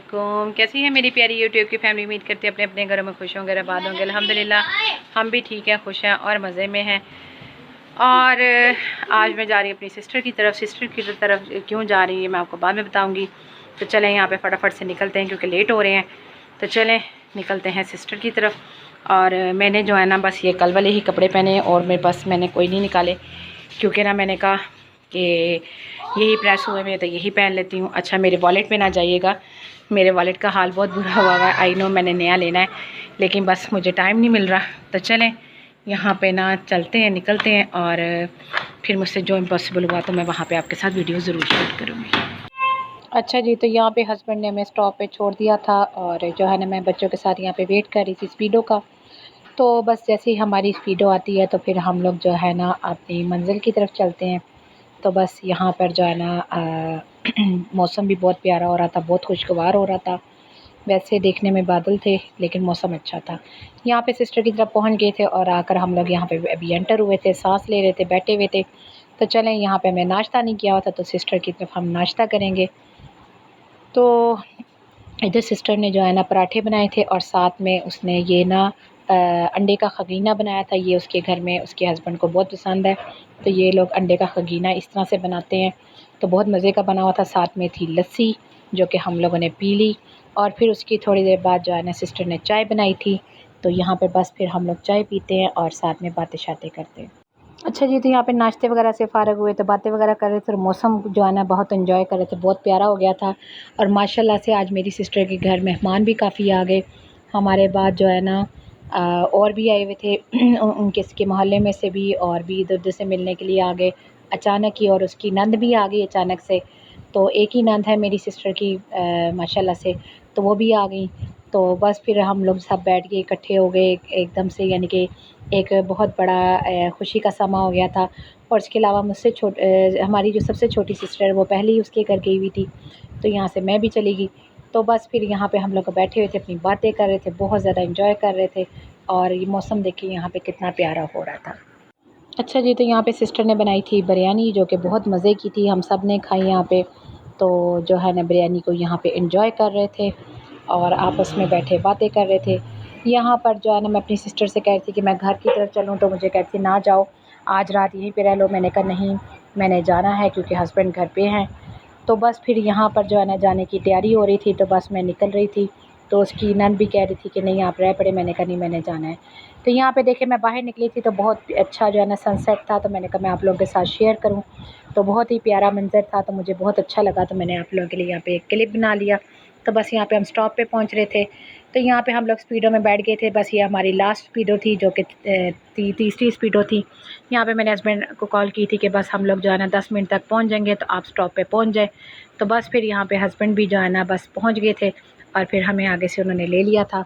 अस्सलामुअलैकुम। कैसी है मेरी प्यारी यूट्यूब की फैमिली। उम्मीद करती है अपने अपने घरों में खुश होंगे, आबाद होंगे। अल्हम्दुलिल्लाह हम भी ठीक हैं, खुश हैं और मज़े में हैं। और आज मैं जा रही हूँ अपनी सिस्टर की तरफ क्यों जा रही है मैं आपको बाद में बताऊँगी। तो चलें यहाँ पे फटाफट से निकलते हैं क्योंकि लेट हो रहे हैं। तो चलें निकलते हैं सिस्टर की तरफ। और मैंने जो है ना बस ये कल वाले ही कपड़े पहने और मेरे पास मैंने कोई नहीं निकाले क्योंकि ना मैंने कहा कि यही प्रेस हुए में तो यही पहन लेती हूँ। अच्छा मेरे वॉलेट पे ना जाइएगा, मेरे वॉलेट का हाल बहुत बुरा हुआ है। आई नो मैंने नया लेना है लेकिन बस मुझे टाइम नहीं मिल रहा। तो चलें यहाँ पे ना चलते हैं, निकलते हैं और फिर मुझसे जो इम्पॉसिबल हुआ तो मैं वहाँ पे आपके साथ वीडियो ज़रूर शूट करूँगी। अच्छा जी, तो यहाँ पे हस्बैंड ने हमें स्टॉप पे छोड़ दिया था और जो है ना मैं बच्चों के साथ यहाँ पे वेट कर रही थी स्पीडो का। तो बस जैसे ही हमारी स्पीडो आती है तो फिर हम लोग जो है ना अपनी मंजिल की तरफ चलते हैं। तो बस यहाँ पर जो है ना मौसम भी बहुत प्यारा हो रहा था, बहुत खुशगवार हो रहा था। वैसे देखने में बादल थे लेकिन मौसम अच्छा था। यहाँ पे सिस्टर की तरफ पहुँच गए थे और आकर हम लोग यहाँ पे अभी एंटर हुए थे, सांस ले रहे थे, बैठे हुए थे। तो चलें यहाँ पे मैं नाश्ता नहीं किया हुआ था तो सिस्टर की तरफ हम नाश्ता करेंगे। तो इधर सिस्टर ने जो है ना पराठे बनाए थे और साथ में उसने ये ना अंडे का खगीना बनाया था। ये उसके घर में उसके हस्बैंड को बहुत पसंद है। तो ये लोग अंडे का खगीना इस तरह से बनाते हैं। तो बहुत मज़े का बना हुआ था। साथ में थी लस्सी जो कि हम लोगों ने पी ली और फिर उसकी थोड़ी देर बाद जो है ना सिस्टर ने चाय बनाई थी। तो यहाँ पे बस फिर हम लोग चाय पीते हैं और साथ में बातें शातें करते हैं। अच्छा जी, तो यहाँ पे नाश्ते वगैरह से फ़ारग हुए तो बातें वगैरह कर रहे थे और मौसम जो है ना बहुत एंजॉय कर रहे थे, बहुत प्यारा हो गया था। और माशाल्लाह से आज मेरी सिस्टर के घर मेहमान भी काफ़ी आ गए। हमारे बाद जो है ना और भी आए हुए थे उनके इसके मोहल्ले में से भी और भी इधर उधर से मिलने के लिए आ गए अचानक ही। और उसकी नंद भी आ गई अचानक से। तो एक ही नंद है मेरी सिस्टर की माशाल्लाह से, तो वो भी आ गई। तो बस फिर हम लोग सब बैठ के इकट्ठे हो गए एकदम से, यानी कि एक बहुत बड़ा खुशी का समा हो गया था। और इसके अलावा मुझसे हमारी जो सबसे छोटी सिस्टर है वो पहले ही उसके घर गई हुई थी। तो यहाँ से मैं भी चली गई। तो बस फिर यहाँ पे हम लोग बैठे हुए थे, अपनी बातें कर रहे थे, बहुत ज़्यादा एंजॉय कर रहे थे। और ये मौसम देखिए यहाँ पे कितना प्यारा हो रहा था। अच्छा जी, तो यहाँ पे सिस्टर ने बनाई थी बिरयानी जो कि बहुत मज़े की थी। हम सब ने खाई यहाँ पे। तो जो है ना बिरयानी को यहाँ पे एंजॉय कर रहे थे और आपस में बैठे बातें कर रहे थे। यहाँ पर जो है ना मैं अपनी सिस्टर से कह रही थी कि मैं घर की तरफ चलूँ तो मुझे कहती ना जाओ, आज रात यहीं पे रह लो। मैंने कहा नहीं, मैंने जाना है क्योंकि हस्बैंड घर पे हैं। तो बस फिर यहाँ पर जो है ना जाने की तैयारी हो रही थी तो बस मैं निकल रही थी। तो उसकी नंद भी कह रही थी कि नहीं आप रह पड़े। मैंने कहा नहीं, मैंने जाना है। तो यहाँ पे देखिए मैं बाहर निकली थी तो बहुत अच्छा जो है ना सनसेट था। तो मैंने कहा मैं आप लोगों के साथ शेयर करूँ। तो बहुत ही प्यारा मंज़र था तो मुझे बहुत अच्छा लगा। तो मैंने आप लोगों के लिए यहाँ पे एक क्लिप बना लिया। तो बस यहाँ पे हम स्टॉप पे पहुँच रहे थे। तो यहाँ पे हम लोग स्पीडो में बैठ गए थे। बस ये हमारी लास्ट स्पीडो थी जो कि तीसरी स्पीडो थी। यहाँ पे मैंने हस्बैंड को कॉल की थी कि बस हम लोग जो है ना 10 मिनट तक पहुँच जाएंगे तो आप स्टॉप पे पहुँच जाए। तो बस फिर यहाँ पे हस्बैंड भी जो है ना बस पहुँच गए थे और फिर हमें आगे से उन्होंने ले लिया था।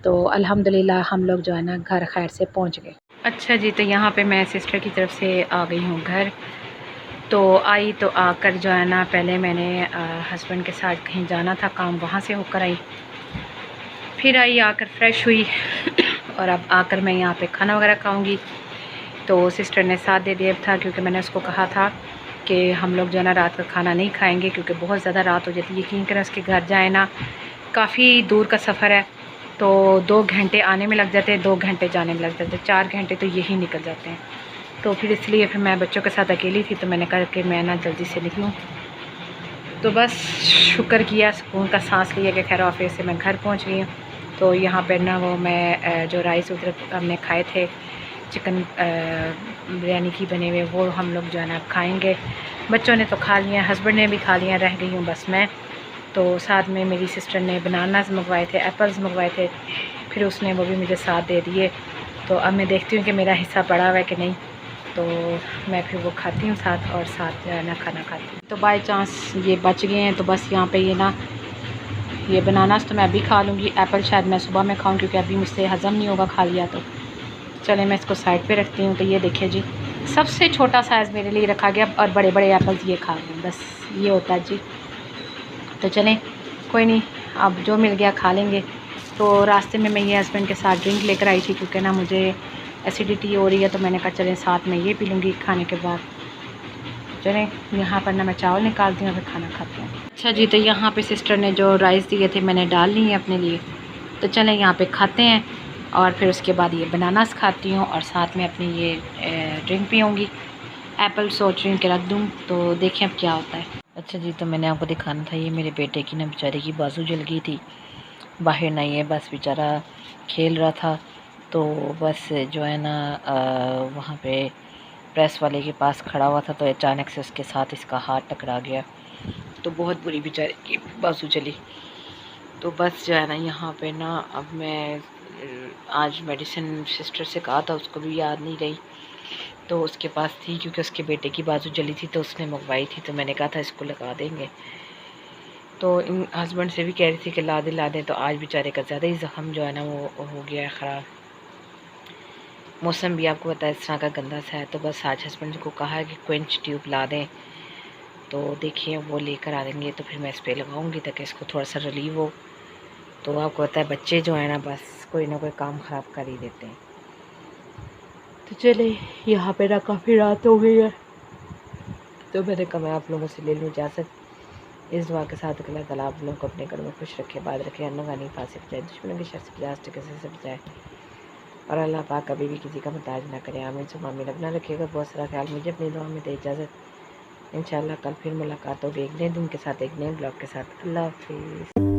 तो अल्हम्दुलिल्लाह हम लोग जो है ना घर खैर से पहुँच गए। अच्छा जी, तो यहाँ पे मैं सिस्टर की तरफ से आ गई हूँ घर। तो आई तो आकर जो है ना पहले मैंने हस्बैंड के साथ कहीं जाना था काम, वहाँ से होकर आई। फिर आई आकर फ्रेश हुई और अब आकर मैं यहाँ पे खाना वगैरह खाऊंगी। तो सिस्टर ने साथ दे दिया था क्योंकि मैंने उसको कहा था कि हम लोग जो है ना रात का खाना नहीं खाएंगे क्योंकि बहुत ज़्यादा रात हो जाती है। यकीन करें उसके घर जाए ना काफ़ी दूर का सफ़र है। तो 2 घंटे आने में लग जाते हैं, 2 घंटे जाने में लग जाते हैं, 4 घंटे तो यही निकल जाते हैं। तो फिर इसलिए फिर मैं बच्चों के साथ अकेली थी तो मैंने कहा कि मैं ना जल्दी से निकलूँ। तो बस शुक्र किया, सुकून का सांस लिया कि खैर ऑफिस से मैं घर पहुंच गई हूँ। तो यहाँ पर ना वो मैं जो राइस उधर हमने खाए थे चिकन बिरयानी की बने हुए, वो हम लोग जो है ना खाएँगे। बच्चों ने तो खा लिया, हस्बैंड ने भी खा लिया, रह गई हूँ बस मैं। तो साथ में मेरी सिस्टर ने बनानास मंगवाए थे, एप्पल्स मंगवाए थे, फिर उसने वो भी मुझे साथ दे दिए। तो अब मैं देखती हूँ कि मेरा हिस्सा पड़ा हुआ है कि नहीं। तो मैं फिर वो खाती हूँ साथ और साथ जो है ना खाना खाती हूँ। तो बाय चांस ये बच गए हैं तो बस यहाँ पे ये ना ये बनानास तो मैं अभी खा लूँगी, एप्पल शायद मैं सुबह में खाऊँ क्योंकि अभी मुझसे हज़म नहीं होगा खा लिया तो। चले मैं इसको साइड पे रखती हूँ। तो ये देखिए जी, सबसे छोटा साइज़ मेरे लिए रखा गया और बड़े बड़े एप्पल्स ये खा गए, बस ये होता है जी। तो चलें कोई नहीं, अब जो मिल गया खा लेंगे। तो रास्ते में मैं ये हस्बैंड के साथ ड्रिंक लेकर आई थी क्योंकि ना मुझे एसिडिटी हो रही है। तो मैंने कहा चलें साथ में ये पी लूँगी खाने के बाद। चलें यहाँ पर ना मैं चावल निकालती हूँ, फिर खाना खाते हैं। अच्छा जी, तो यहाँ पे सिस्टर ने जो राइस दिए थे मैंने डाल लिए अपने लिए। तो चलें यहाँ पे खाते हैं और फिर उसके बाद ये बनानास खाती हूँ और साथ में अपनी ये ड्रिंक पीऊँगी। एप्पल सोच रही हूँ कि रख दूँ, तो देखें अब क्या होता है। अच्छा जी, तो मैंने आपको दिखाना था, ये मेरे बेटे की ना बेचारे की बाजू जल गई थी। बाहर नहीं है, बस बेचारा खेल रहा था, तो बस जो है ना वहाँ पे प्रेस वाले के पास खड़ा हुआ था, तो अचानक से उसके साथ इसका हाथ टकरा गया, तो बहुत बुरी बेचारे की बाजू चली। तो बस जो है ना यहाँ पे ना अब मैं आज मेडिसिन सिस्टर से कहा था, उसको भी याद नहीं रही, तो उसके पास थी क्योंकि उसके बेटे की बाजू जली थी तो उसने मंगवाई थी, तो मैंने कहा था इसको लगा देंगे। तो इन हस्बैंड से भी कह रही थी कि ला दें, तो आज बेचारे का ज़्यादा ही ज़ख्म जो है ना वो हो गया है ख़राब। मौसम भी आपको पता है इस तरह का गंदा सा है, तो बस आज हस्बैंड को कहा है कि क्विंच ट्यूब ला दें, तो देखिए वो लेकर आ देंगे, तो फिर मैं इस पर लगाऊंगी ताकि इसको थोड़ा सा रिलीव हो। तो आपको पता है बच्चे जो है ना बस कोई ना कोई काम ख़राब कर ही देते हैं। तो चले यहाँ पे ना काफ़ी रात हो गई है, तो मैंने कहा मैं आप लोगों से ले लूँ इजाज़त। इस दुआ के साथ अल्लाह ताला आप लोगों को अपने घर में खुश रखे, बाद रखे, अन्नगानी फांसी बचाए, दुश्मनों की शर से बचाए, कैसे से बचाए, और अल्लाह पाक कभी भी किसी का मुताज ना करे। आमीन सुम्मा आमीन। अपना रखिएगा बहुत सारा ख्याल, मुझे अपनी दुआ में दे इजाज़त। इंशाल्लाह कल फिर मुलाकात होगी एक नए दिन के साथ, एक नए ब्लॉग के साथ। अल्लाह हाफिज़।